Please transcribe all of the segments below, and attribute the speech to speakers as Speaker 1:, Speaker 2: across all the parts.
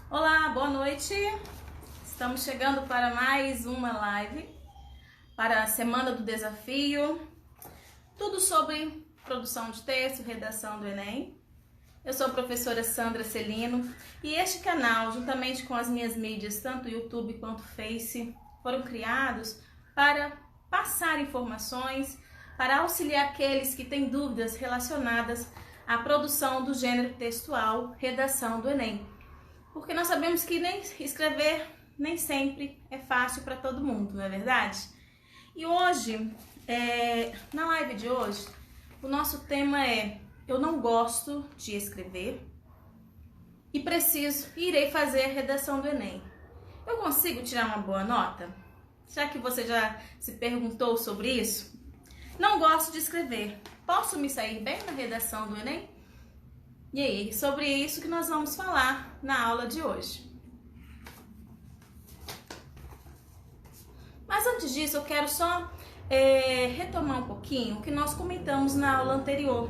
Speaker 1: Olá, boa noite. Estamos chegando para mais uma live para a Semana do Desafio. Tudo sobre produção de texto, redação do Enem. Eu sou a professora Sandra Celino e este canal, juntamente com as minhas mídias, tanto YouTube quanto Face, foram criados para passar informações, para auxiliar aqueles que têm dúvidas relacionadas à produção do gênero textual, redação do Enem. Porque nós sabemos que nem escrever nem sempre é fácil para todo mundo, não é verdade? E hoje, na live de hoje, o nosso tema é: eu não gosto de escrever e irei fazer a redação do Enem. Eu consigo tirar uma boa nota? Será que você já se perguntou sobre isso? Não gosto de escrever. Posso me sair bem na redação do Enem? E aí, sobre isso que nós vamos falar na aula de hoje. Mas antes disso, eu quero só retomar um pouquinho o que nós comentamos na aula anterior.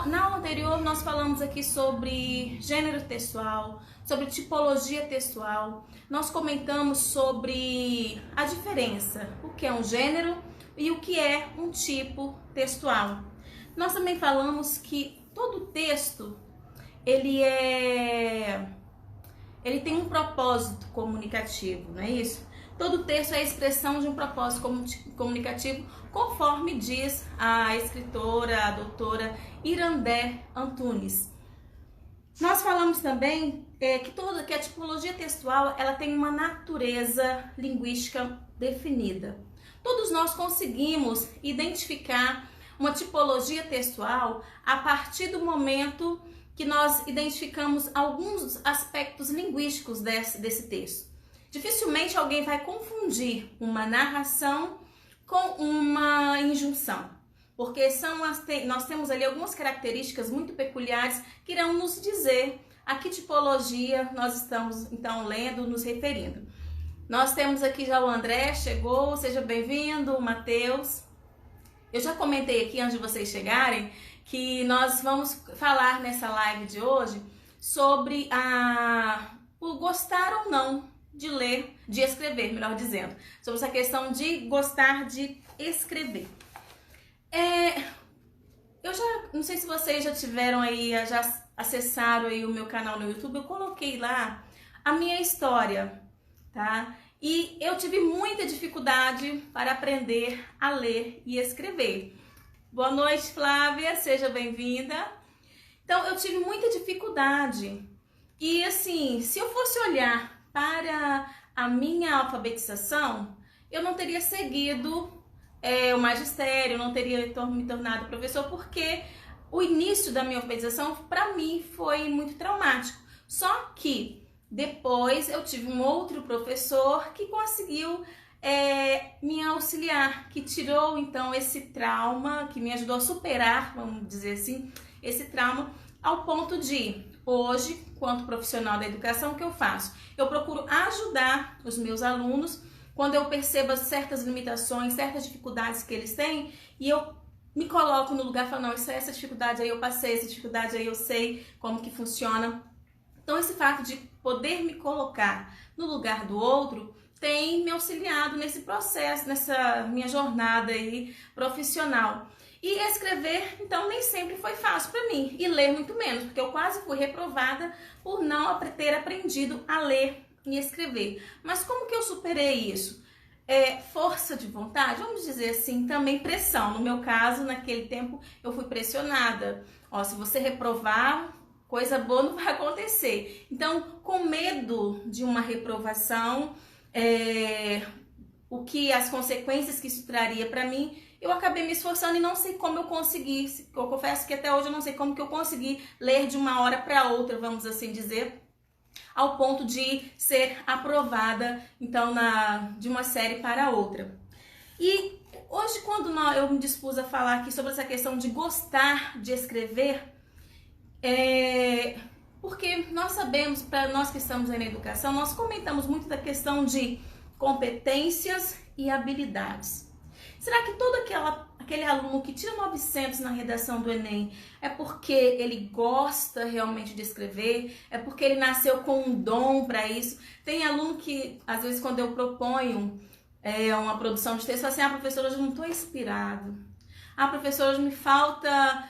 Speaker 1: Na aula anterior, nós falamos aqui sobre gênero textual, sobre tipologia textual. Nós comentamos sobre a diferença, o que é um gênero e o que é um tipo textual. Nós também falamos que todo texto, ele tem um propósito comunicativo, não é isso? Todo texto é a expressão de um propósito comunicativo, conforme diz a escritora, a doutora Irandé Antunes. Nós falamos também que a tipologia textual ela tem uma natureza linguística definida. Todos nós conseguimos identificar uma tipologia textual a partir do momento que nós identificamos alguns aspectos linguísticos desse texto. Dificilmente alguém vai confundir uma narração com uma injunção, porque nós temos ali algumas características muito peculiares que irão nos dizer a que tipologia nós estamos então lendo, nos referindo. Nós temos aqui já o André, chegou, seja bem-vindo, o Matheus. Eu já comentei aqui antes de vocês chegarem que nós vamos falar nessa live de hoje sobre o gostar ou não de ler, de escrever, melhor dizendo, sobre essa questão de gostar de escrever. Eu já, não sei se vocês já tiveram aí, já acessaram aí o meu canal no YouTube, eu coloquei lá a minha história, tá? E eu tive muita dificuldade para aprender a ler e escrever. Boa noite, Flávia, seja bem-vinda. Então, eu tive muita dificuldade. E assim, se eu fosse olhar para a minha alfabetização, eu não teria seguido o magistério, não teria me tornado professor, porque o início da minha alfabetização, para mim, foi muito traumático. Só que depois eu tive um outro professor que conseguiu me auxiliar, que tirou então esse trauma, que me ajudou a superar, vamos dizer assim, esse trauma, ao ponto de, hoje, quanto profissional da educação, o que eu faço? Eu procuro ajudar os meus alunos quando eu percebo certas limitações, certas dificuldades que eles têm, e eu me coloco no lugar e falo, não, essa dificuldade aí eu passei, essa dificuldade aí eu sei como que funciona. Então, esse fato de poder me colocar no lugar do outro tem me auxiliado nesse processo, nessa minha jornada aí profissional. E escrever, então, nem sempre foi fácil para mim. E ler muito menos, porque eu quase fui reprovada por não ter aprendido a ler e escrever. Mas como que eu superei isso? Força de vontade, vamos dizer assim, também pressão. No meu caso, naquele tempo, eu fui pressionada. Se você reprovar, coisa boa não vai acontecer. Então, com medo de uma reprovação, as consequências que isso traria para mim, eu acabei me esforçando e não sei como eu consegui. Eu confesso que até hoje eu não sei como que eu consegui ler de uma hora para outra, vamos assim dizer, ao ponto de ser aprovada, então, de uma série para outra. E hoje, quando eu me dispus a falar aqui sobre essa questão de gostar de escrever, porque nós sabemos, para nós que estamos aí na educação, nós comentamos muito da questão de competências e habilidades. Será que toda aquela aquele aluno que tira 900 na redação do Enem, é porque ele gosta realmente de escrever? É porque ele nasceu com um dom para isso? Tem aluno que, às vezes, quando eu proponho uma produção de texto, fala assim, professora, hoje eu não estou inspirado. Professora, hoje me falta...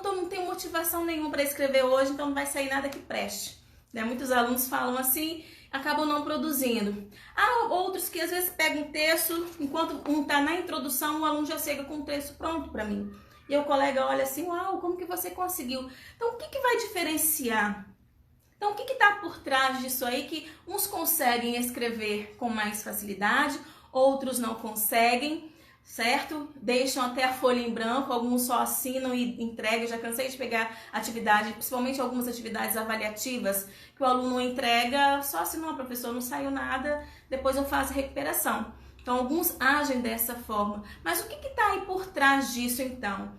Speaker 1: não tenho motivação nenhuma para escrever hoje, então não vai sair nada que preste. Né? Muitos alunos falam assim, acabam não produzindo. Há outros que às vezes pegam um texto, enquanto um está na introdução, o aluno já chega com o texto pronto para mim. E o colega olha assim, uau, como que você conseguiu? Então, o que vai diferenciar? Então, o que está por trás disso aí que uns conseguem escrever com mais facilidade, outros não conseguem, certo? Deixam até a folha em branco, alguns só assinam e entregam. Eu já cansei de pegar atividade, principalmente algumas atividades avaliativas, que o aluno entrega, só assinou, professor, não saiu nada, depois eu faço a recuperação. Então, alguns agem dessa forma. Mas o que está aí por trás disso, então?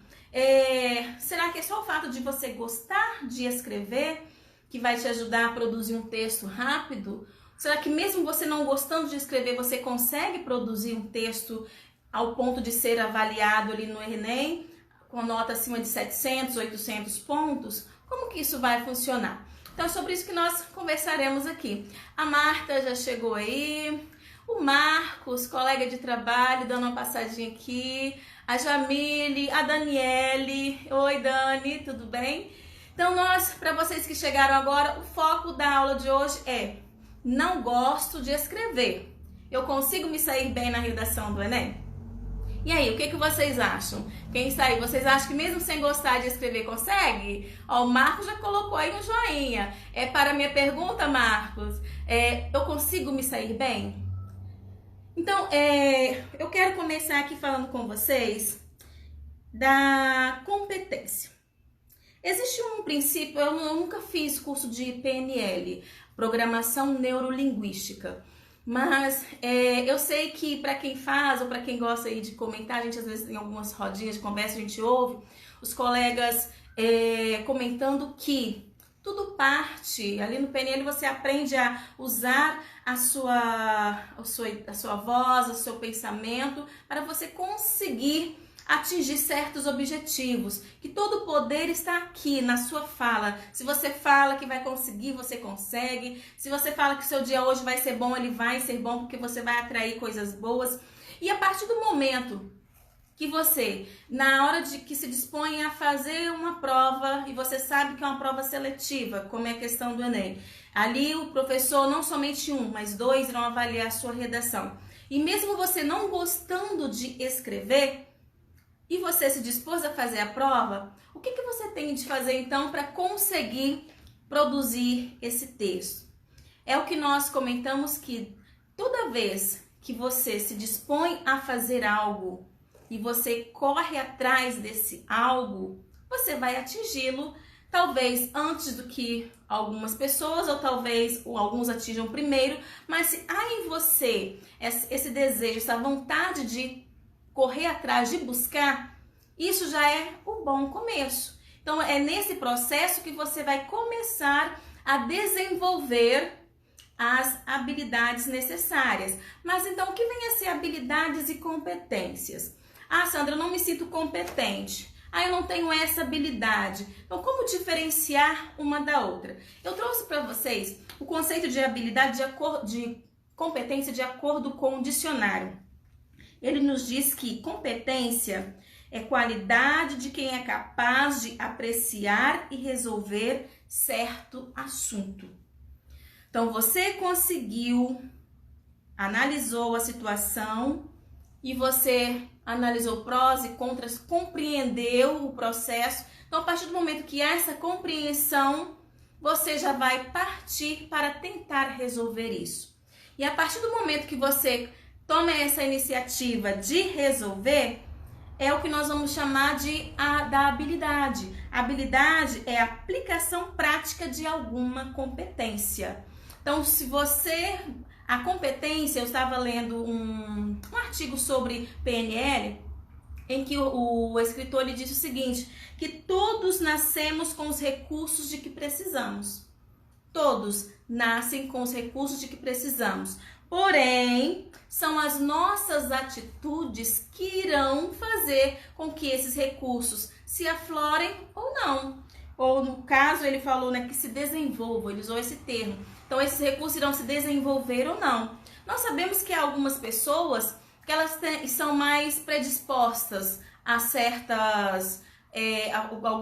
Speaker 1: Será que é só o fato de você gostar de escrever que vai te ajudar a produzir um texto rápido? Será que mesmo você não gostando de escrever, você consegue produzir um texto ao ponto de ser avaliado ali no Enem, com nota acima de 700, 800 pontos? Como que isso vai funcionar? Então é sobre isso que nós conversaremos aqui. A Marta já chegou aí, o Marcos, colega de trabalho, dando uma passadinha aqui, a Jamile, a Daniele. Oi, Dani, tudo bem? Então para vocês que chegaram agora, o foco da aula de hoje é: não gosto de escrever. Eu consigo me sair bem na redação do Enem? E aí, o que vocês acham? Quem está aí, vocês acham que mesmo sem gostar de escrever, consegue? Ó, o Marcos já colocou aí um joinha. Para a minha pergunta, Marcos, eu consigo me sair bem? Então, eu quero começar aqui falando com vocês da competência. Existe um princípio, eu nunca fiz curso de PNL, Programação Neurolinguística. Mas eu sei que para quem faz ou para quem gosta aí de comentar, a gente às vezes em algumas rodinhas de conversa a gente ouve os colegas comentando que tudo parte, ali no PNL você aprende a usar a sua voz, o seu pensamento para você conseguir atingir certos objetivos, que todo o poder está aqui na sua fala. Se você fala que vai conseguir, você consegue. Se você fala que o seu dia hoje vai ser bom, ele vai ser bom, porque você vai atrair coisas boas. E a partir do momento que você, na hora de que se dispõe a fazer uma prova, e você sabe que é uma prova seletiva, como é a questão do Enem, ali o professor, não somente um, mas dois irão avaliar a sua redação. E mesmo você não gostando de escrever, e você se dispôs a fazer a prova, o que você tem de fazer então para conseguir produzir esse texto? É o que nós comentamos, que toda vez que você se dispõe a fazer algo e você corre atrás desse algo, você vai atingi-lo, talvez antes do que algumas pessoas, ou talvez alguns atinjam primeiro, mas se há em você esse desejo, essa vontade de correr atrás, de buscar, isso já é o bom começo. Então é nesse processo que você vai começar a desenvolver as habilidades necessárias. Mas então o que vem a ser habilidades e competências? Sandra, eu não me sinto competente. Eu não tenho essa habilidade. Então como diferenciar uma da outra? Eu trouxe para vocês o conceito de habilidade de competência de acordo com o dicionário. Ele nos diz que competência é qualidade de quem é capaz de apreciar e resolver certo assunto. Então, você conseguiu, analisou a situação e você analisou prós e contras, compreendeu o processo. Então, a partir do momento que há essa compreensão, você já vai partir para tentar resolver isso. E a partir do momento que você toma essa iniciativa de resolver, é o que nós vamos chamar da habilidade. A habilidade é a aplicação prática de alguma competência. Então, a competência, eu estava lendo um artigo sobre PNL, em que o escritor lhe disse o seguinte, que todos nascemos com os recursos de que precisamos. Todos nascem com os recursos de que precisamos. Porém, são as nossas atitudes que irão fazer com que esses recursos se aflorem ou não. Ou no caso, ele falou, né, que se desenvolvam, ele usou esse termo. Então, esses recursos irão se desenvolver ou não. Nós sabemos que há algumas pessoas que elas são mais predispostas a certas...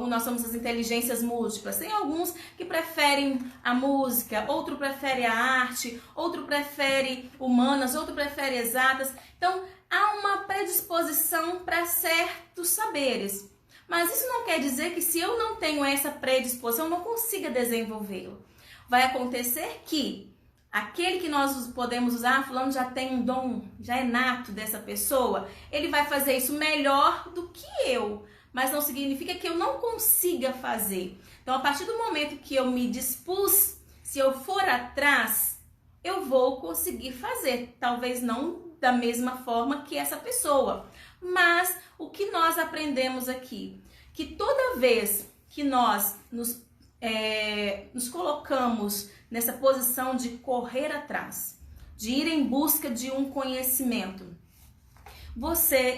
Speaker 1: nós somos as inteligências múltiplas. Tem alguns que preferem a música, outro prefere a arte, outro prefere humanas, outro prefere exatas. Então, há uma predisposição para certos saberes. Mas isso não quer dizer que se eu não tenho essa predisposição, eu não consiga desenvolvê-lo. Vai acontecer que aquele que nós podemos usar, fulano já tem um dom, já é nato dessa pessoa, ele vai fazer isso melhor do que eu. Mas não significa que eu não consiga fazer. Então, a partir do momento que eu me dispus, se eu for atrás, eu vou conseguir fazer. Talvez não da mesma forma que essa pessoa. Mas o que nós aprendemos aqui? Que toda vez que nós nos colocamos nessa posição de correr atrás, de ir em busca de um conhecimento,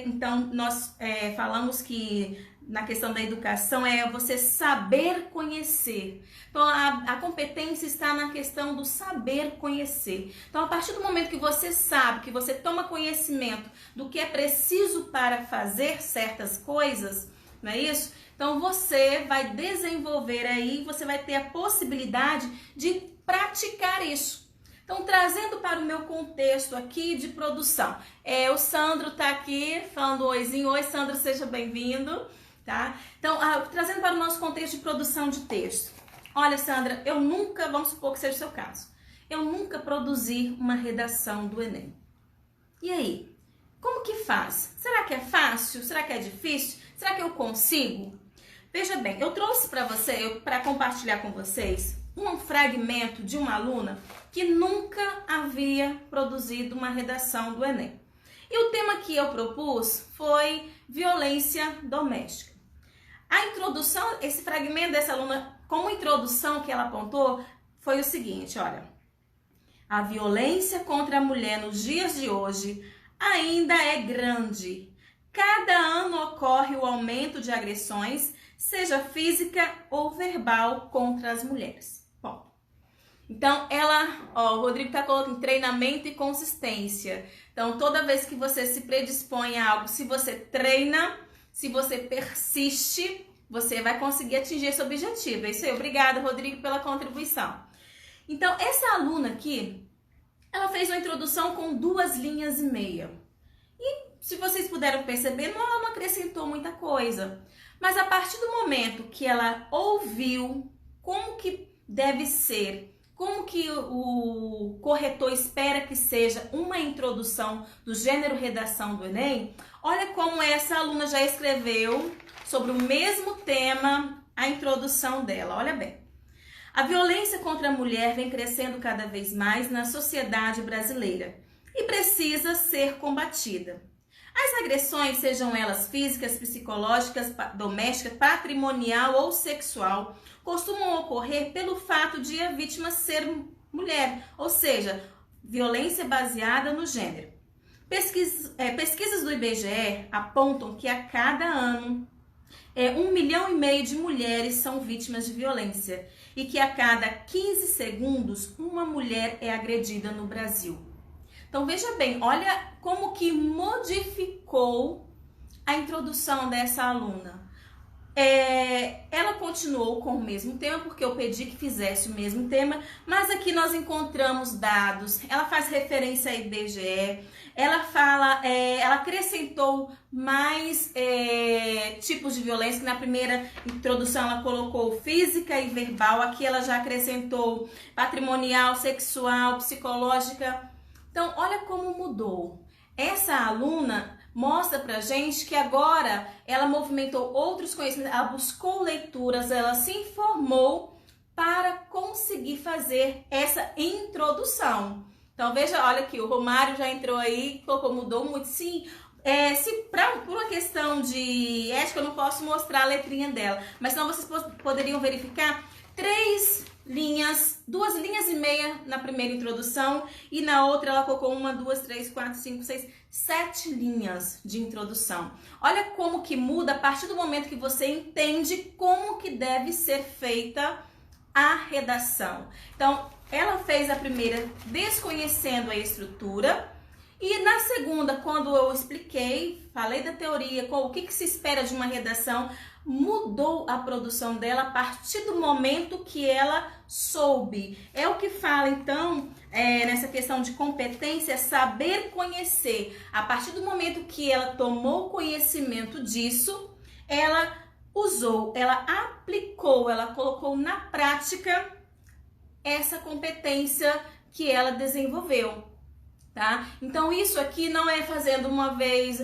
Speaker 1: então, nós falamos que na questão da educação é você saber conhecer. Então, a competência está na questão do saber conhecer. Então, a partir do momento que você sabe, que você toma conhecimento do que é preciso para fazer certas coisas, não é isso? Então, você vai desenvolver aí, você vai ter a possibilidade de praticar isso. Então, trazendo para o meu contexto aqui de produção. O Sandro está aqui falando oizinho. Oi, Sandro, seja bem-vindo. Tá? Então, trazendo para o nosso contexto de produção de texto. Olha, Sandra, eu nunca, vamos supor que seja o seu caso, eu nunca produzi uma redação do Enem. E aí? Como que faz? Será que é fácil? Será que é difícil? Será que eu consigo? Veja bem, eu trouxe para compartilhar com vocês um fragmento de uma aluna que nunca havia produzido uma redação do Enem. E o tema que eu propus foi violência doméstica. A introdução, esse fragmento dessa aluna, como introdução que ela apontou, foi o seguinte, olha. A violência contra a mulher nos dias de hoje ainda é grande. Cada ano ocorre o aumento de agressões, seja física ou verbal, contra as mulheres. Bom, então o Rodrigo está colocando treinamento e consistência. Então, toda vez que você se predispõe a algo, se você treina, se você persiste, você vai conseguir atingir esse objetivo. É isso aí. Obrigada, Rodrigo, pela contribuição. Então, essa aluna aqui, ela fez uma introdução com 2 linhas e meia. E, se vocês puderam perceber, ela não acrescentou muita coisa. Mas, a partir do momento que ela ouviu como que deve ser, como que o corretor espera que seja uma introdução do gênero redação do Enem, olha como essa aluna já escreveu sobre o mesmo tema a introdução dela. Olha bem. A violência contra a mulher vem crescendo cada vez mais na sociedade brasileira e precisa ser combatida. As agressões, sejam elas físicas, psicológicas, domésticas, patrimonial ou sexual, costumam ocorrer pelo fato de a vítima ser mulher, ou seja, violência baseada no gênero. Pesquisas do IBGE apontam que a cada ano 1,5 milhão de mulheres são vítimas de violência e que a cada 15 segundos uma mulher é agredida no Brasil. Então, veja bem, olha como que modificou a introdução dessa aluna. Ela continuou com o mesmo tema, porque eu pedi que fizesse o mesmo tema, mas aqui nós encontramos dados, ela faz referência ao IBGE, ela acrescentou mais tipos de violência, que na primeira introdução ela colocou física e verbal, aqui ela já acrescentou patrimonial, sexual, psicológica. Então, olha como mudou. Essa aluna mostra pra gente que agora ela movimentou outros conhecimentos, ela buscou leituras, ela se informou para conseguir fazer essa introdução. Então, veja, olha aqui, o Romário já entrou aí, colocou, mudou muito. Sim, por uma questão de ética, eu não posso mostrar a letrinha dela, mas senão vocês poderiam verificar 3 linhas, 2,5 linhas na primeira introdução e na outra ela colocou 1, 2, 3, 4, 5, 6, 7 linhas de introdução. Olha como que muda a partir do momento que você entende como que deve ser feita a redação. Então, ela fez a primeira desconhecendo a estrutura e na segunda, quando eu expliquei, falei da teoria, o que se espera de uma redação, mudou a produção dela a partir do momento que ela soube. É o que fala, então, nessa questão de competência, saber conhecer. A partir do momento que ela tomou conhecimento disso, ela usou, ela aplicou, ela colocou na prática essa competência que ela desenvolveu. Tá? Então isso aqui não é fazendo uma vez,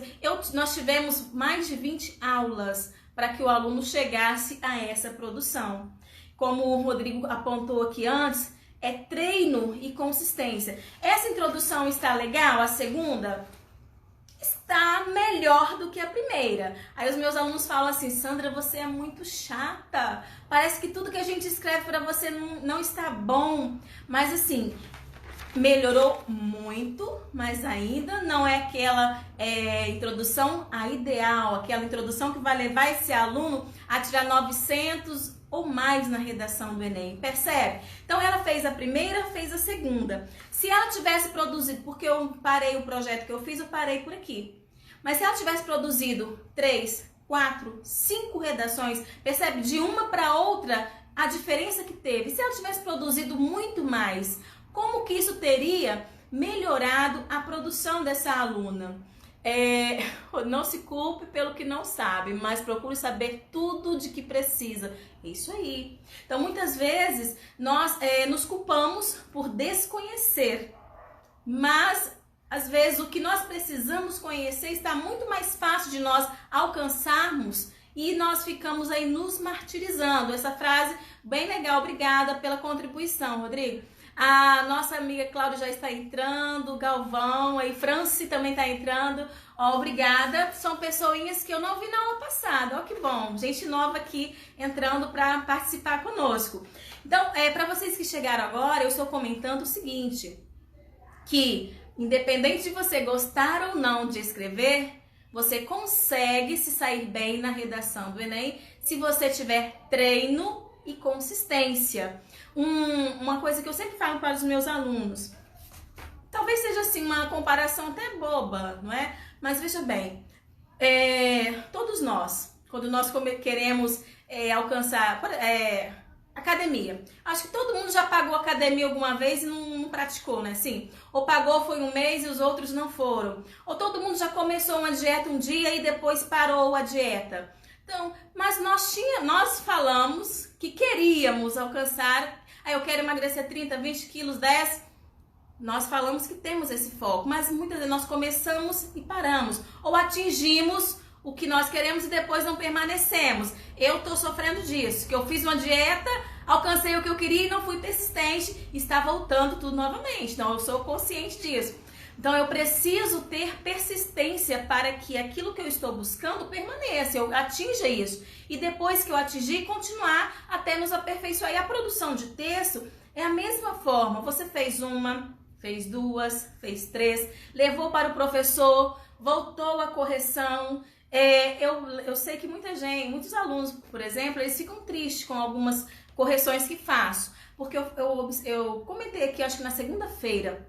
Speaker 1: nós tivemos mais de 20 aulas para que o aluno chegasse a essa produção. Como o Rodrigo apontou aqui antes, é treino e consistência. Essa introdução está legal? A segunda está melhor do que a primeira. Aí os meus alunos falam assim: Sandra, você é muito chata, parece que tudo que a gente escreve para você não está bom. Mas assim, melhorou muito, mas ainda não é aquela introdução a ideal, aquela introdução que vai levar esse aluno a tirar 900 ou mais na redação do Enem, percebe? Então ela fez a primeira, fez a segunda. Se ela tivesse produzido, porque eu parei o projeto que eu fiz, eu parei por aqui. Mas se ela tivesse produzido 3, 4, 5 redações, percebe? De uma para outra, a diferença que teve. Se ela tivesse produzido muito mais, como que isso teria melhorado a produção dessa aluna? Não se culpe pelo que não sabe, mas procure saber tudo de que precisa. É isso aí. Então, muitas vezes, nós nos culpamos por desconhecer, mas, às vezes, o que nós precisamos conhecer está muito mais fácil de nós alcançarmos e nós ficamos aí nos martirizando. Essa frase, bem legal, obrigada pela contribuição, Rodrigo. A nossa amiga Cláudia já está entrando, Galvão, aí Franci também está entrando. Ó, obrigada. São pessoinhas que eu não vi na aula passada. Ó, que bom. Gente nova aqui entrando para participar conosco. Então, para vocês que chegaram agora, eu estou comentando o seguinte, que independente de você gostar ou não de escrever, você consegue se sair bem na redação do Enem se você tiver treino e consistência. Uma coisa que eu sempre falo para os meus alunos, talvez seja assim uma comparação até boba, não é? Mas veja bem, todos nós, quando nós queremos alcançar academia, acho que todo mundo já pagou academia alguma vez e não praticou, né? Sim. Ou pagou foi um mês e os outros não foram. Ou todo mundo já começou uma dieta um dia e depois parou a dieta. Então, mas nós falamos que queríamos alcançar, eu quero emagrecer 30, 20 quilos, 10. Nós falamos que temos esse foco, mas muitas vezes nós começamos e paramos. Ou atingimos o que nós queremos e depois não permanecemos. Eu tô sofrendo disso, que eu fiz uma dieta, alcancei o que eu queria e não fui persistente, e está voltando tudo novamente. Então, eu sou consciente disso. Então, eu preciso ter persistência para que aquilo que eu estou buscando permaneça, eu atinja isso. E depois que eu atingir, continuar até nos aperfeiçoar. E a produção de texto é a mesma forma. Você fez uma, fez duas, fez 3, levou para o professor, voltou à correção. Eu sei que muitos alunos, por exemplo, eles ficam tristes com algumas correções que faço. Porque eu comentei aqui, acho que na segunda-feira,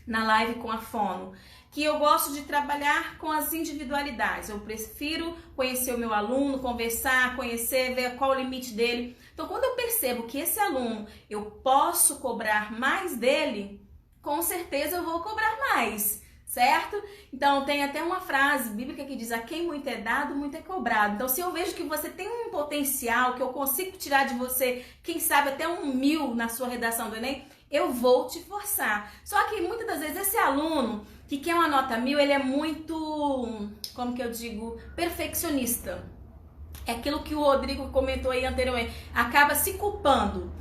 Speaker 1: na live com a Fono, que eu gosto de trabalhar com as individualidades. Eu prefiro conhecer o meu aluno, conversar, conhecer, ver qual o limite dele. Então, quando eu percebo que esse aluno, eu posso cobrar mais dele, com certeza eu vou cobrar mais, certo? Então, tem até uma frase bíblica que diz: a quem muito é dado, muito é cobrado. Então, se eu vejo que você tem um potencial, que eu consigo tirar de você, quem sabe até 1.000 na sua redação do Enem, eu vou te forçar. Só que muitas das vezes esse aluno que quer uma nota 1.000, ele é muito, como que eu digo, perfeccionista. É aquilo que o Rodrigo comentou aí anteriormente, acaba se culpando.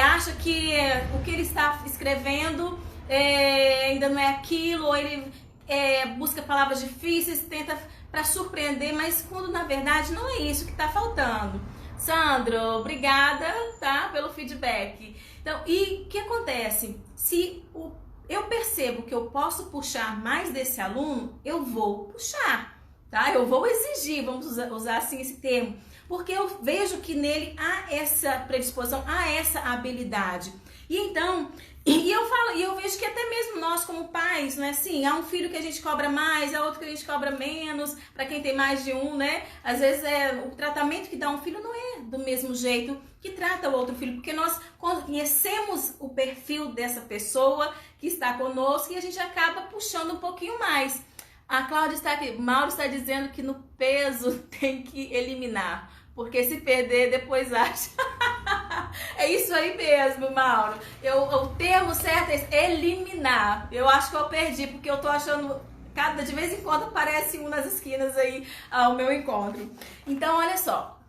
Speaker 1: Acha que o que ele está escrevendo ainda não é aquilo, ou ele busca palavras difíceis, tenta para surpreender, mas quando na verdade não é isso que está faltando. Sandro, obrigada, tá, pelo feedback. Então, e o que acontece? Eu percebo que eu posso puxar mais desse aluno, eu vou puxar, tá? Eu vou exigir, vamos usar assim esse termo, porque eu vejo que nele há essa predisposição, há essa habilidade. E então, eu vejo que até mesmo nós como pais, não é assim? Há um filho que a gente cobra mais, há outro que a gente cobra menos, para quem tem mais de um, né? Às vezes o tratamento que dá um filho não é do mesmo jeito que trata o outro filho, porque nós conhecemos o perfil dessa pessoa que está conosco e a gente acaba puxando um pouquinho mais. A Cláudia está aqui, Mauro está dizendo que no peso tem que eliminar, porque se perder depois acha. É isso aí mesmo, Mauro. O termo certo é eliminar. Eu acho que eu perdi, porque eu tô achando, de vez em quando aparece um nas esquinas aí ao meu encontro. Então, olha só.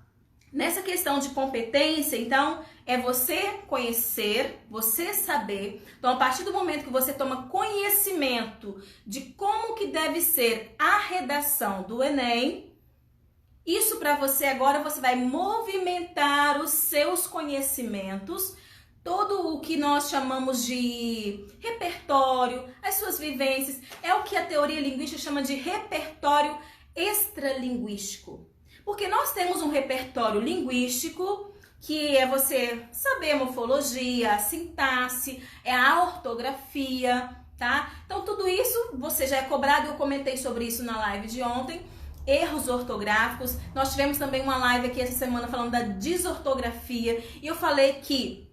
Speaker 1: Nessa questão de competência, então, é você conhecer, você saber. Então, a partir do momento que você toma conhecimento de como que deve ser a redação do Enem, isso para você agora, você vai movimentar os seus conhecimentos, todo o que nós chamamos de repertório, as suas vivências, é o que a teoria linguística chama de repertório extralinguístico. Porque nós temos um repertório linguístico, que é você saber a morfologia, a sintaxe, é a ortografia, tá? Então tudo isso você já é cobrado, eu comentei sobre isso na live de ontem. Erros ortográficos, nós tivemos também uma live aqui essa semana falando da desortografia e eu falei que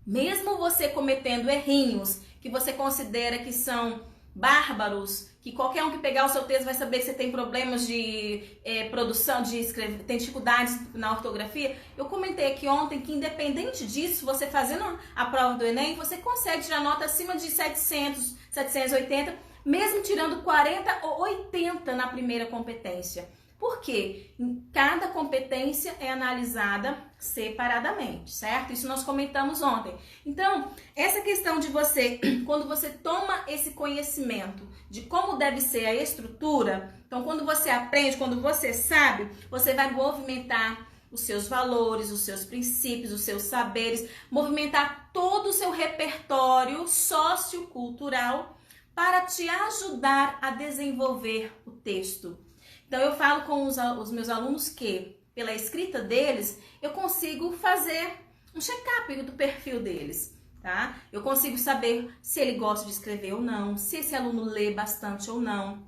Speaker 1: mesmo você cometendo errinhos que você considera que são bárbaros, que qualquer um que pegar o seu texto vai saber que você tem problemas de produção, de escrever, tem dificuldades na ortografia, eu comentei aqui ontem que independente disso, você fazendo a prova do Enem, você consegue tirar nota acima de 700, 780, mesmo tirando 40 ou 80 na primeira competência. Por quê? Cada competência é analisada separadamente, certo? Isso nós comentamos ontem. Então, essa questão de você, quando você toma esse conhecimento de como deve ser a estrutura, então quando você aprende, quando você sabe, você vai movimentar os seus valores, os seus princípios, os seus saberes, movimentar todo o seu repertório sociocultural para te ajudar a desenvolver o texto. Então eu falo com os meus alunos que, pela escrita deles, eu consigo fazer um check-up do perfil deles, tá? Eu consigo saber se ele gosta de escrever ou não, se esse aluno lê bastante ou não,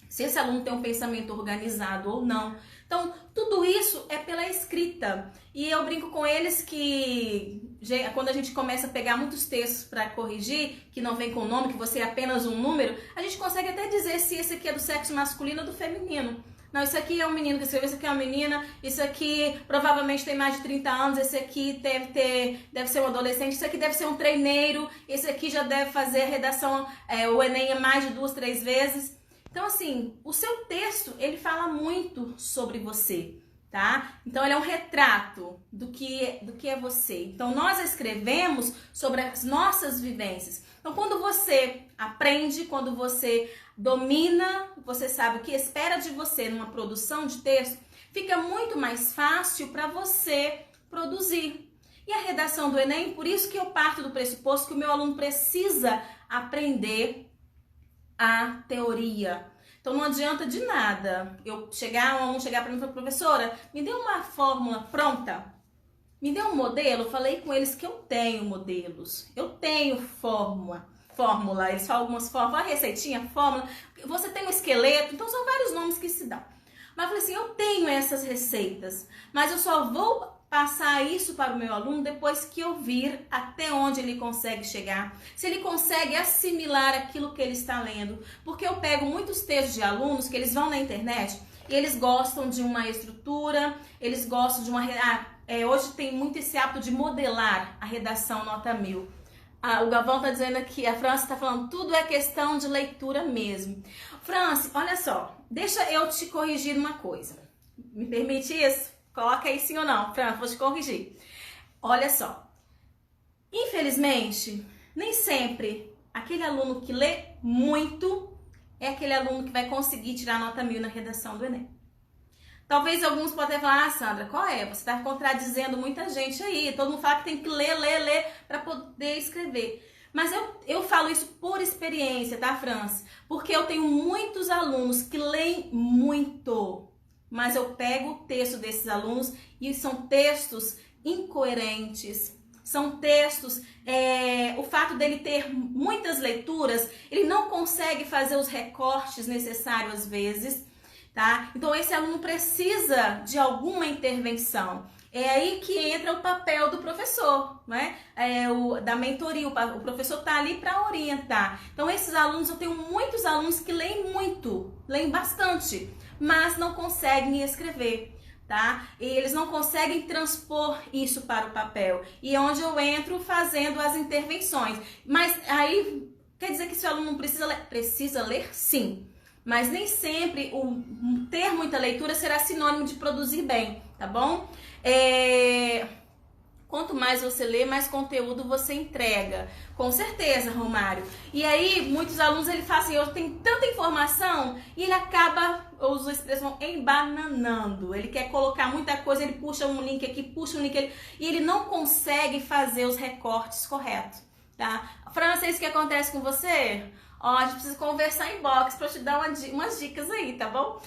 Speaker 1: se esse aluno tem um pensamento organizado ou não. Então, tudo isso é pela escrita. E eu brinco com eles que quando a gente começa a pegar muitos textos para corrigir, que não vem com nome, que você é apenas um número, a gente consegue até dizer se esse aqui é do sexo masculino ou do feminino. Não, isso aqui é um menino que escreveu, isso aqui é uma menina, isso aqui provavelmente tem mais de 30 anos, esse aqui deve ser um adolescente, isso aqui deve ser um treineiro, esse aqui já deve fazer a redação, o Enem mais de 2, 3 vezes. Então, assim, o seu texto, ele fala muito sobre você, tá? Então, ele é um retrato do que é você. Então, nós escrevemos sobre as nossas vivências. Então, quando você aprende, quando você domina, você sabe o que espera de você numa produção de texto, fica muito mais fácil para você produzir. E a redação do Enem, por isso que eu parto do pressuposto que o meu aluno precisa aprender a teoria. Então não adianta de nada um aluno chegar para mim e falar, professora, me dê uma fórmula pronta, me dê um modelo. Eu falei com eles que eu tenho modelos, eu tenho fórmula, eles falam algumas fórmulas, a receitinha, fórmula, você tem um esqueleto, então são vários nomes que se dão. Mas eu falei assim, eu tenho essas receitas, mas eu só vou passar isso para o meu aluno depois que eu vir até onde ele consegue chegar, se ele consegue assimilar aquilo que ele está lendo, porque eu pego muitos textos de alunos que eles vão na internet e eles gostam de uma estrutura, eles gostam de uma... hoje tem muito esse hábito de modelar a redação nota 1000. O Galvão está dizendo aqui, a Franci está falando, tudo é questão de leitura mesmo. Franci, olha só, deixa eu te corrigir uma coisa, me permite isso? Coloca aí sim ou não, Fran, vou te corrigir. Olha só, infelizmente, nem sempre aquele aluno que lê muito é aquele aluno que vai conseguir tirar nota 1000 na redação do Enem. Talvez alguns podem falar, ah, Sandra, qual é? Você está contradizendo muita gente aí. Todo mundo fala que tem que ler para poder escrever. Mas eu falo isso por experiência, tá, Franci? Porque eu tenho muitos alunos que leem muito, mas eu pego o texto desses alunos e são textos incoerentes. São textos, o fato dele ter muitas leituras, ele não consegue fazer os recortes necessários às vezes, tá? Então esse aluno precisa de alguma intervenção. É aí que entra o papel do professor, né? Da mentoria, o professor está ali para orientar. Então esses alunos, eu tenho muitos alunos que leem muito, leem bastante, mas não conseguem escrever. Tá? E eles não conseguem transpor isso para o papel. E é onde eu entro fazendo as intervenções. Mas aí, quer dizer que esse aluno não precisa ler? Precisa ler, sim. Mas nem sempre ter muita leitura será sinônimo de produzir bem, tá bom? Quanto mais você lê, mais conteúdo você entrega. Com certeza, Romário. E aí, muitos alunos, ele fala assim, eu tenho tanta informação, e ele acaba, eu uso a expressão, embananando. Ele quer colocar muita coisa, ele puxa um link aqui, puxa um link ali, e ele não consegue fazer os recortes corretos, tá? França, é isso que acontece com você? Ó, a gente precisa conversar em box para te dar umas dicas aí, tá bom?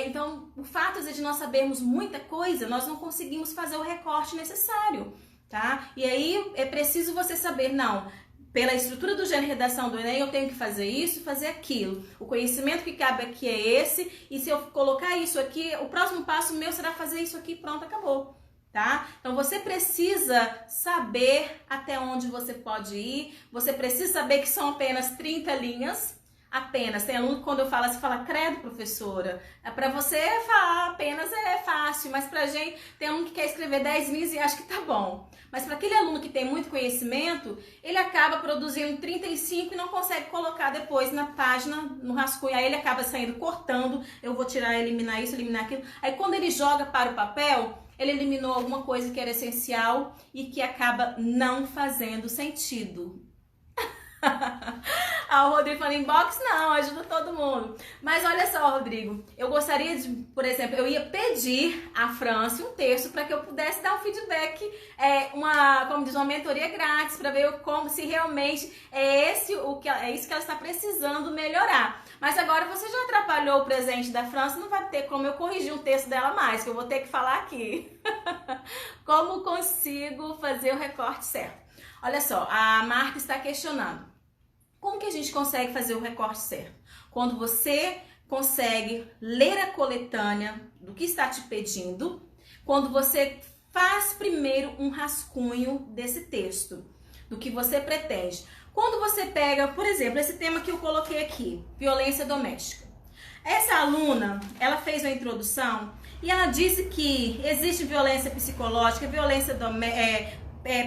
Speaker 1: Então, o fato de nós sabermos muita coisa, nós não conseguimos fazer o recorte necessário, tá? E aí é preciso você saber, não, pela estrutura do gênero redação do Enem, eu tenho que fazer isso, fazer aquilo. O conhecimento que cabe aqui é esse, e se eu colocar isso aqui, o próximo passo meu será fazer isso aqui, pronto, acabou. Tá? Então você precisa saber até onde você pode ir, você precisa saber que são apenas 30 linhas, apenas. Tem aluno que quando eu falo assim, fala, credo, professora, para você falar apenas é fácil, mas pra gente, tem aluno que quer escrever 10 linhas e acha que tá bom. Mas para aquele aluno que tem muito conhecimento, ele acaba produzindo 35 e não consegue colocar depois na página, no rascunho, aí ele acaba saindo cortando, eu vou tirar, eliminar isso, eliminar aquilo. Aí quando ele joga para o papel, ele eliminou alguma coisa que era essencial e que acaba não fazendo sentido. O Rodrigo falando inbox, não, ajuda todo mundo. Mas olha só, Rodrigo, eu gostaria de, por exemplo, eu ia pedir a Franci um texto para que eu pudesse dar um feedback, como diz, uma mentoria grátis, para ver se realmente é isso que ela está precisando melhorar. Mas agora você já atrapalhou o presente da Franci, não vai ter como eu corrigir um texto dela mais, que eu vou ter que falar aqui. Como consigo fazer o recorte certo? Olha só, a Marta está questionando. Como que a gente consegue fazer o recorte certo? Quando você consegue ler a coletânea do que está te pedindo, quando você faz primeiro um rascunho desse texto, do que você pretende. Quando você pega, por exemplo, esse tema que eu coloquei aqui, violência doméstica. Essa aluna, ela fez uma introdução e ela disse que existe violência psicológica, violência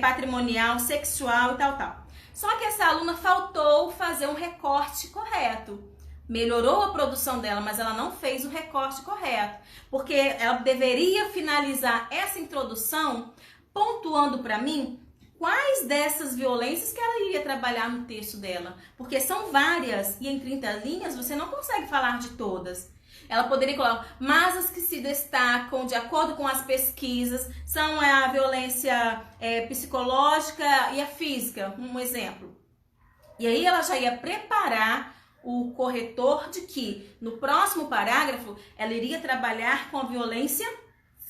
Speaker 1: patrimonial, sexual e tal. Só que essa aluna faltou fazer um recorte correto. Melhorou a produção dela, mas ela não fez o recorte correto. Porque ela deveria finalizar essa introdução pontuando para mim quais dessas violências que ela iria trabalhar no texto dela. Porque são várias e em 30 linhas você não consegue falar de todas. Ela poderia colocar, mas as que se destacam de acordo com as pesquisas são a violência psicológica e a física, um exemplo. E aí ela já ia preparar o corretor de que no próximo parágrafo ela iria trabalhar com a violência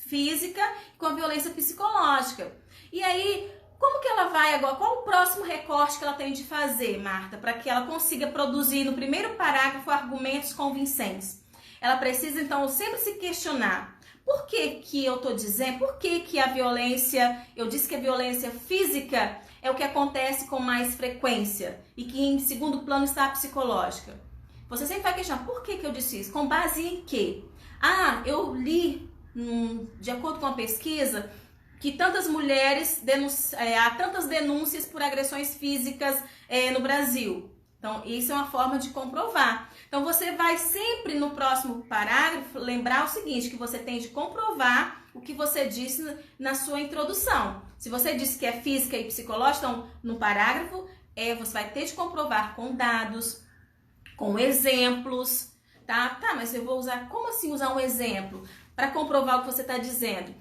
Speaker 1: física e com a violência psicológica. E aí, como que ela vai agora? Qual o próximo recorte que ela tem de fazer, Marta, para que ela consiga produzir no primeiro parágrafo argumentos convincentes? Ela precisa, então, sempre se questionar. Por que que eu estou dizendo? Por que que a violência... Eu disse que a violência física é o que acontece com mais frequência. E que em segundo plano está a psicológica. Você sempre vai questionar. Por que que eu disse isso? Com base em quê? Ah, eu li, de acordo com a pesquisa, que tantas mulheres... há tantas denúncias por agressões físicas no Brasil. Então, isso é uma forma de comprovar. Então, você vai sempre no próximo parágrafo lembrar o seguinte, que você tem de comprovar o que você disse na sua introdução. Se você disse que é física e psicológica, então, no parágrafo, você vai ter de comprovar com dados, com exemplos, tá? Tá, mas eu vou usar... Como assim usar um exemplo? para comprovar o que você está dizendo.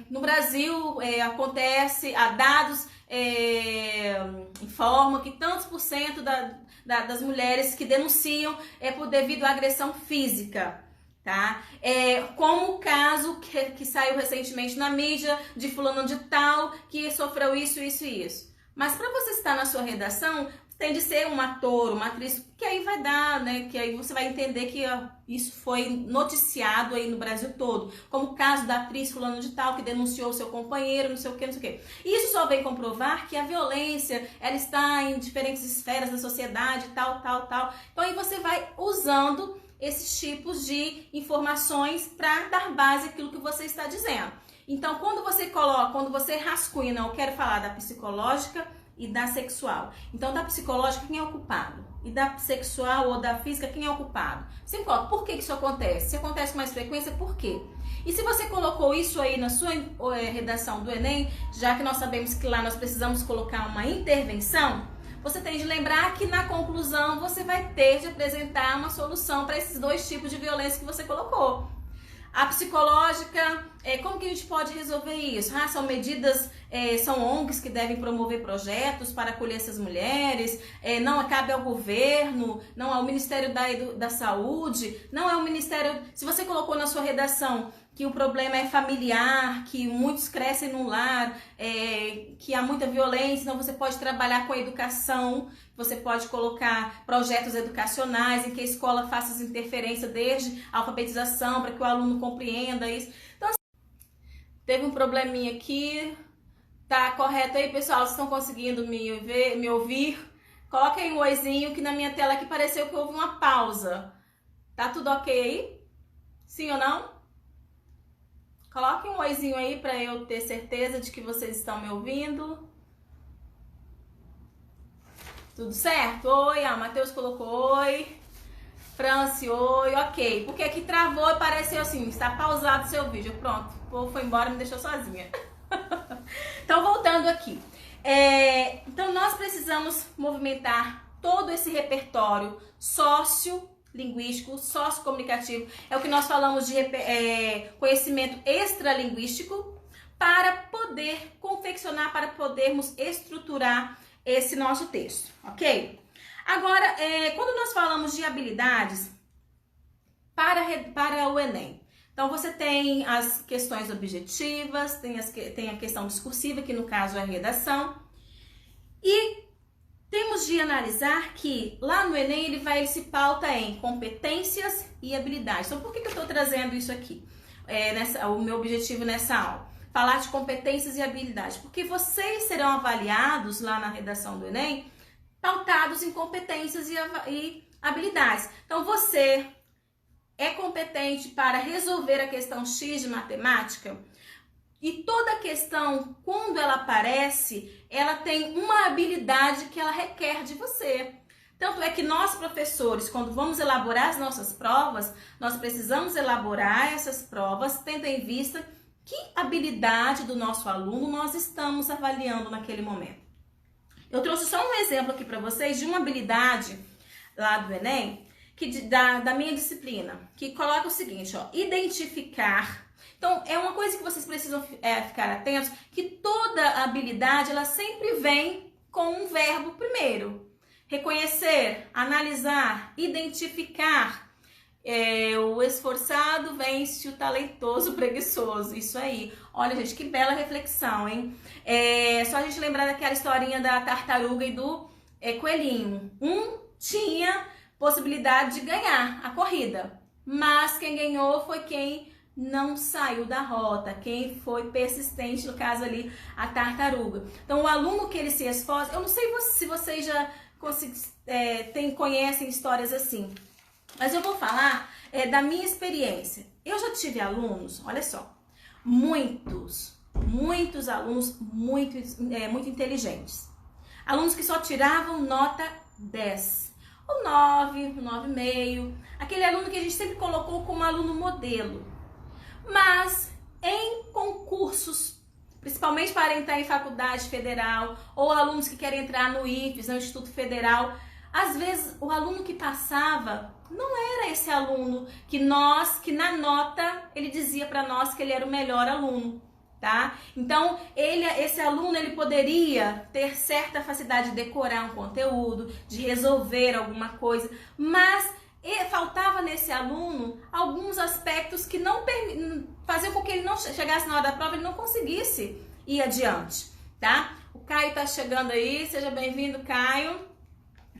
Speaker 1: No Brasil, acontece, há dados informam que tantos por cento das mulheres que denunciam devido à agressão física. Tá? Como o caso que saiu recentemente na mídia de fulano de tal que sofreu isso, isso e isso. Mas para você estar na sua redação, tem de ser um ator, uma atriz, que aí vai dar, né? Que aí você vai entender que isso foi noticiado aí no Brasil todo. Como o caso da atriz fulano de tal que denunciou o seu companheiro, não sei o que, não sei o que. Isso só vem comprovar que a violência, ela está em diferentes esferas da sociedade, tal. Então aí você vai usando esses tipos de informações para dar base àquilo que você está dizendo. Então, quando você rascunha, não, eu quero falar da psicológica e da sexual. Então, da psicológica, quem é o culpado? E da sexual ou da física, quem é o culpado? Você coloca, por que isso acontece? Se acontece com mais frequência, por quê? E se você colocou isso aí na sua redação do Enem, já que nós sabemos que lá nós precisamos colocar uma intervenção, você tem de lembrar que na conclusão você vai ter de apresentar uma solução para esses dois tipos de violência que você colocou. A psicológica, como que a gente pode resolver isso? São medidas, são ONGs que devem promover projetos para acolher essas mulheres, não cabe ao governo, não ao Ministério da Saúde, não é o Ministério... Se você colocou na sua redação que o problema é familiar, que muitos crescem num lar, que há muita violência, então você pode trabalhar com a educação, você pode colocar projetos educacionais em que a escola faça as interferências desde a alfabetização para que o aluno compreenda isso. Então, assim, teve um probleminha aqui, tá correto aí, pessoal? Vocês estão conseguindo me ouvir? Coloca aí um oizinho que na minha tela aqui pareceu que houve uma pausa. Tá tudo ok aí? Sim ou não? Coloque um oizinho aí para eu ter certeza de que vocês estão me ouvindo. Tudo certo? Oi, Matheus colocou oi. Franci, oi, ok. Porque aqui travou e pareceu assim, está pausado o seu vídeo. Pronto, o povo foi embora e me deixou sozinha. Então, voltando aqui. Então, nós precisamos movimentar todo esse repertório sociolinguístico, sociocomunicativo, é o que nós falamos de conhecimento extralinguístico, para poder confeccionar, para podermos estruturar esse nosso texto, ok? Agora, quando nós falamos de habilidades para o Enem, então você tem as questões objetivas, tem a questão discursiva, que no caso é a redação, e temos de analisar que lá no Enem ele se pauta em competências e habilidades. Então, por que eu estou trazendo isso aqui? O meu objetivo nessa aula. Falar de competências e habilidades. Porque vocês serão avaliados lá na redação do Enem, pautados em competências e habilidades. Então, você é competente para resolver a questão X de matemática? E toda questão, quando ela aparece, ela tem uma habilidade que ela requer de você. Tanto é que nós, professores, quando vamos elaborar as nossas provas, nós precisamos elaborar essas provas tendo em vista que habilidade do nosso aluno nós estamos avaliando naquele momento. Eu trouxe só um exemplo aqui para vocês de uma habilidade lá do Enem, da minha disciplina, que coloca o seguinte, ó, identificar. Então, é uma coisa que vocês precisam ficar atentos, que toda habilidade, ela sempre vem com um verbo primeiro. Reconhecer, analisar, identificar. O esforçado vence o talentoso preguiçoso. Isso aí. Olha, gente, que bela reflexão, hein? Só a gente lembrar daquela historinha da tartaruga e do coelhinho. Um tinha possibilidade de ganhar a corrida, mas quem ganhou foi quem não saiu da rota, quem foi persistente, no caso ali, a tartaruga. Então, o aluno que ele se esforça, eu não sei se vocês já conhecem histórias assim, mas eu vou falar da minha experiência. Eu já tive alunos, olha só, muitos alunos muito inteligentes. Alunos que só tiravam nota 10, ou 9, 9,5. Aquele aluno que a gente sempre colocou como aluno modelo. Mas em concursos, principalmente para entrar em faculdade federal, ou alunos que querem entrar no IFES, no Instituto Federal, às vezes o aluno que passava não era esse aluno que na nota ele dizia para nós que ele era o melhor aluno, tá? Então, esse aluno ele poderia ter certa facilidade de decorar um conteúdo, de resolver alguma coisa, mas faltava nesse aluno alguns aspectos que não faziam com que ele não chegasse na hora da prova, ele não conseguisse ir adiante, tá? O Caio tá chegando aí, seja bem-vindo, Caio.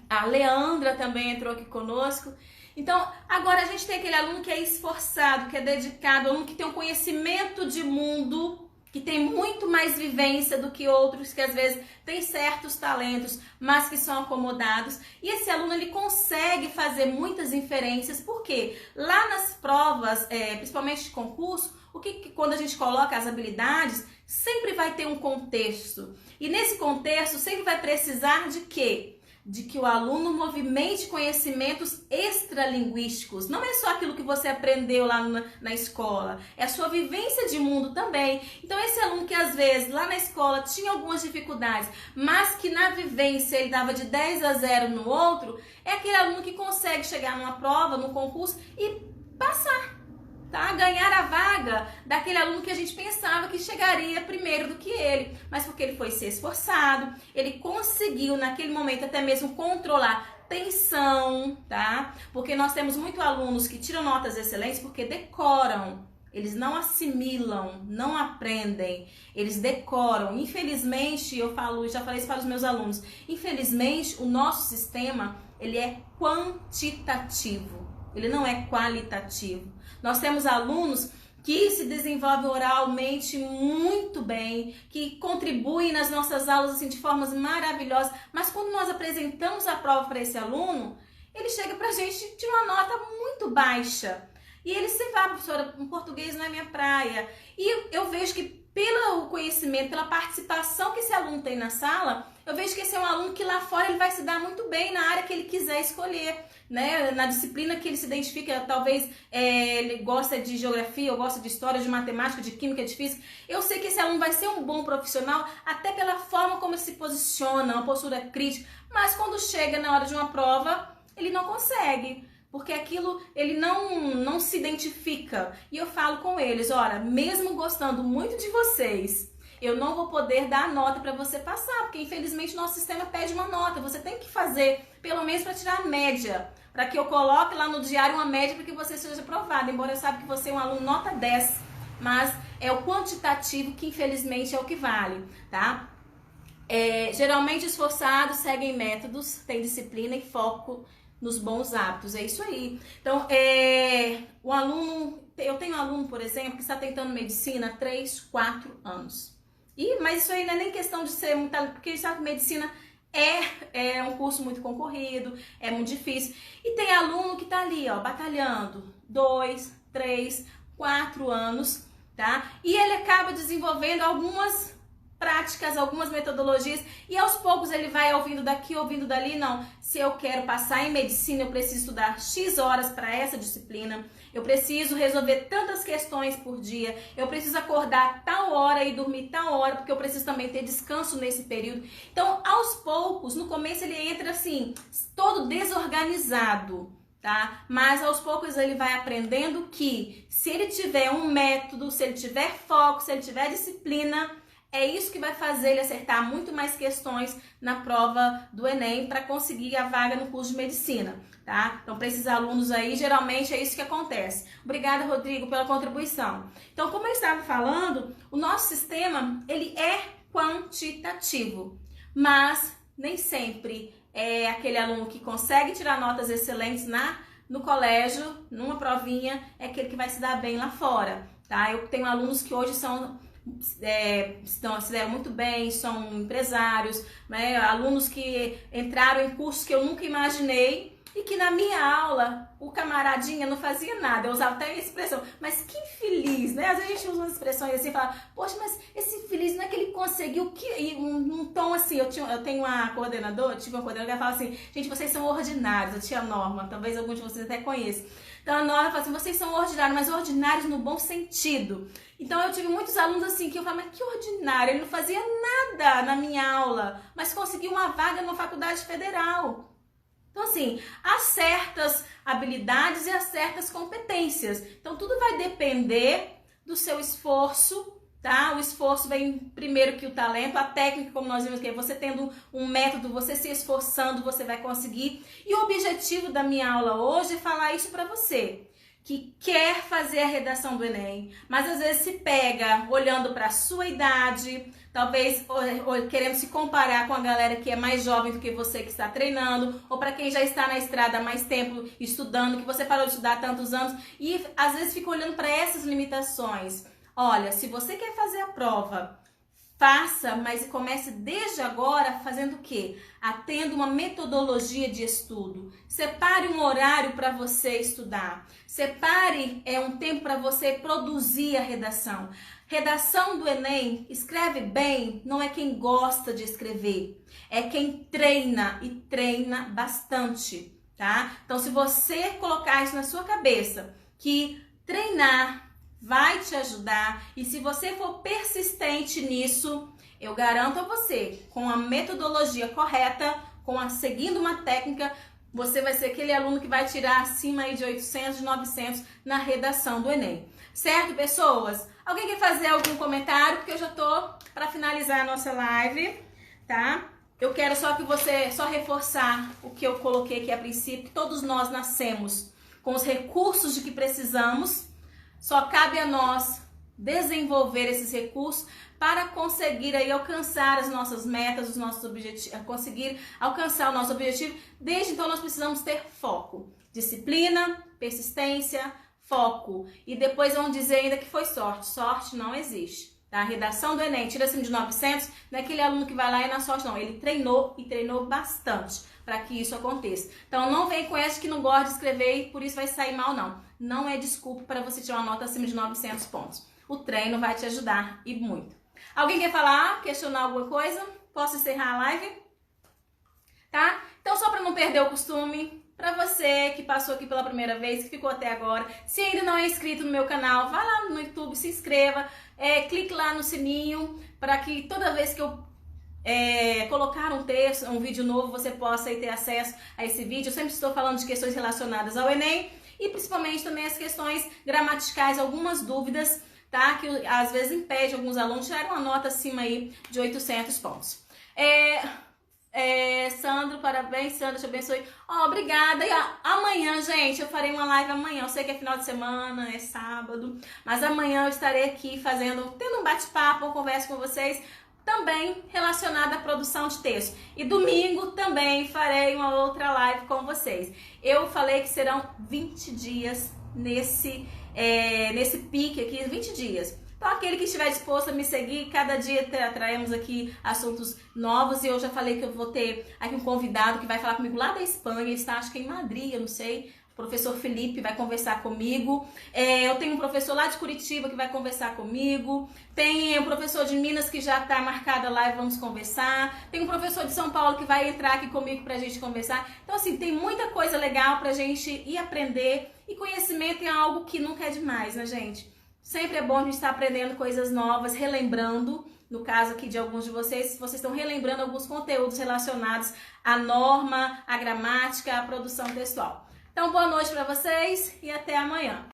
Speaker 1: A Leandra também entrou aqui conosco. Então, agora a gente tem aquele aluno que é esforçado, que é dedicado, aluno que tem um conhecimento de mundo, que tem muito mais vivência do que outros, que às vezes tem certos talentos, mas que são acomodados. E esse aluno, ele consegue fazer muitas inferências, porque lá nas provas, principalmente de concurso, quando a gente coloca as habilidades, sempre vai ter um contexto. E nesse contexto, sempre vai precisar de quê? De que o aluno movimente conhecimentos extralinguísticos. Não é só aquilo que você aprendeu lá na escola, é a sua vivência de mundo também. Então esse aluno que às vezes lá na escola tinha algumas dificuldades, mas que na vivência ele dava de 10 a 0 no outro, é aquele aluno que consegue chegar numa prova, num concurso e passar. Tá? Ganhar a vaga daquele aluno que a gente pensava que chegaria primeiro do que ele, mas porque ele foi se esforçado, ele conseguiu naquele momento até mesmo controlar tensão, tá? Porque nós temos muitos alunos que tiram notas excelentes porque decoram, eles não assimilam, não aprendem, eles decoram. Infelizmente, já falei isso para os meus alunos, infelizmente o nosso sistema, ele é quantitativo, ele não é qualitativo. Nós temos alunos que se desenvolvem oralmente muito bem, que contribuem nas nossas aulas assim, de formas maravilhosas, mas quando nós apresentamos a prova para esse aluno, ele chega para a gente de uma nota muito baixa. E ele se vai, professora, um português não é minha praia. E eu vejo que pelo conhecimento, pela participação que esse aluno tem na sala, eu vejo que esse é um aluno que lá fora ele vai se dar muito bem na área que ele quiser escolher, né? Na disciplina que ele se identifica, talvez ele gosta de geografia, ou gosta de história, de matemática, de química, de física. Eu sei que esse aluno vai ser um bom profissional, até pela forma como ele se posiciona, uma postura crítica, mas quando chega na hora de uma prova, ele não consegue. Porque aquilo, ele não se identifica. E eu falo com eles, olha, mesmo gostando muito de vocês, eu não vou poder dar a nota para você passar, porque infelizmente nosso sistema pede uma nota. Você tem que fazer, pelo menos para tirar a média, para que eu coloque lá no diário uma média para que você seja aprovado. Embora eu saiba que você é um aluno nota 10, mas é o quantitativo que infelizmente é o que vale, tá? Geralmente esforçados seguem métodos, têm disciplina e foco nos bons hábitos, é isso aí. Então, o aluno, eu tenho um aluno, por exemplo, que está tentando medicina há 3, 4 anos. Mas isso aí não é nem questão de ser muito, porque a gente sabe que medicina é um curso muito concorrido, é muito difícil. E tem aluno que está ali, ó, batalhando 2, 3, 4 anos, tá? E ele acaba desenvolvendo algumas práticas, algumas metodologias, e aos poucos ele vai ouvindo daqui, ouvindo dali. Não, se eu quero passar em medicina, eu preciso estudar X horas para essa disciplina, eu preciso resolver tantas questões por dia, eu preciso acordar tal hora e dormir tal hora, porque eu preciso também ter descanso nesse período. Então, aos poucos, no começo ele entra assim, todo desorganizado, tá? Mas aos poucos ele vai aprendendo que se ele tiver um método, se ele tiver foco, se ele tiver disciplina, é isso que vai fazer ele acertar muito mais questões na prova do Enem para conseguir a vaga no curso de medicina, tá? Então, para esses alunos aí, geralmente é isso que acontece. Obrigada, Rodrigo, pela contribuição. Então, como eu estava falando, o nosso sistema, ele é quantitativo, mas nem sempre é aquele aluno que consegue tirar notas excelentes no colégio, numa provinha, é aquele que vai se dar bem lá fora, tá? Eu tenho alunos que hoje se deram muito bem, são empresários, né? Alunos que entraram em cursos que eu nunca imaginei e que na minha aula o camaradinha não fazia nada. Eu usava até a expressão, mas que infeliz, né? Às vezes a gente usa umas expressões assim e fala, poxa, mas esse infeliz não é que ele conseguiu e um tom assim. Eu tenho uma coordenadora, tive uma coordenadora que fala assim, gente, vocês são ordinários. A tia Norma, talvez alguns de vocês até conheçam. Então a Norma fala assim, vocês são ordinários, mas ordinários no bom sentido. Então eu tive muitos alunos assim que eu falava, mas que ordinário, ele não fazia nada na minha aula, mas conseguiu uma vaga numa faculdade federal. Então, assim, há certas habilidades e há certas competências. Então, tudo vai depender do seu esforço, tá? O esforço vem primeiro que o talento, a técnica, como nós vimos aqui, você tendo um método, você se esforçando, você vai conseguir. E o objetivo da minha aula hoje é falar isso para você, que quer fazer a redação do Enem, mas às vezes se pega olhando para a sua idade, talvez ou querendo se comparar com a galera que é mais jovem do que você que está treinando, ou para quem já está na estrada há mais tempo estudando, que você parou de estudar há tantos anos, e às vezes fica olhando para essas limitações. Olha, se você quer fazer a prova, faça, mas comece desde agora fazendo o quê? Tendo uma metodologia de estudo. Separe um horário para você estudar. Separe um tempo para você produzir a redação. Redação do Enem, escreve bem, não é quem gosta de escrever, é quem treina e treina bastante, tá? Então, se você colocar isso na sua cabeça, que treinar vai te ajudar, e se você for persistente nisso, eu garanto a você, com a metodologia correta, seguindo uma técnica, você vai ser aquele aluno que vai tirar acima aí de 800, de 900 na redação do Enem. Certo, pessoas? Alguém quer fazer algum comentário? Porque eu já tô para finalizar a nossa live, tá? Eu quero só reforçar o que eu coloquei aqui a princípio, que todos nós nascemos com os recursos de que precisamos. Só cabe a nós desenvolver esses recursos para conseguir aí alcançar as nossas metas, os nossos objetivos, conseguir alcançar o nosso objetivo. Desde então nós precisamos ter foco, disciplina, persistência, foco. E depois vão dizer ainda que foi sorte. Sorte não existe. Tá? A redação do Enem, tira acima de 900, não é aquele aluno que vai lá e na sorte não. Ele treinou e treinou bastante para que isso aconteça. Então não vem com essa que não gosta de escrever e por isso vai sair mal, não. Não é desculpa para você tirar uma nota acima de 900 pontos. O treino vai te ajudar e muito. Alguém quer falar, questionar alguma coisa? Posso encerrar a live? Tá? Então só para não perder o costume, para você que passou aqui pela primeira vez, que ficou até agora, se ainda não é inscrito no meu canal, vai lá no YouTube, se inscreva, clique lá no sininho para que toda vez que eu colocar um texto, um vídeo novo, você possa aí ter acesso a esse vídeo. Eu sempre estou falando de questões relacionadas ao Enem e principalmente também as questões gramaticais, algumas dúvidas, tá? Que às vezes impede alguns alunos de tirar uma nota acima aí de 800 pontos. Sandro, parabéns, Sandro, te abençoe. Obrigada. E amanhã, gente, eu farei uma live amanhã. Eu sei que é final de semana, é sábado, mas amanhã eu estarei aqui tendo um bate-papo, uma conversa com vocês, também relacionada à produção de texto. E domingo também farei uma outra live com vocês. Eu falei que serão 20 dias nesse pique aqui, 20 dias. Então, aquele que estiver disposto a me seguir, cada dia traemos aqui assuntos novos. E eu já falei que eu vou ter aqui um convidado que vai falar comigo lá da Espanha. Ele está, acho que em Madrid, eu não sei. O professor Felipe vai conversar comigo. Eu tenho um professor lá de Curitiba que vai conversar comigo. Tem um professor de Minas que já está marcada lá e vamos conversar. Tem um professor de São Paulo que vai entrar aqui comigo para a gente conversar. Então, assim, tem muita coisa legal para a gente ir aprender. E conhecimento é algo que nunca é demais, né, gente? Sempre é bom a gente estar aprendendo coisas novas, relembrando. No caso aqui de alguns de vocês estão relembrando alguns conteúdos relacionados à norma, à gramática, à produção textual. Então, boa noite para vocês e até amanhã.